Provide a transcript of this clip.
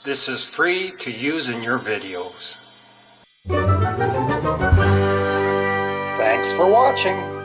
This is free to use in your videos. Thanks for watching.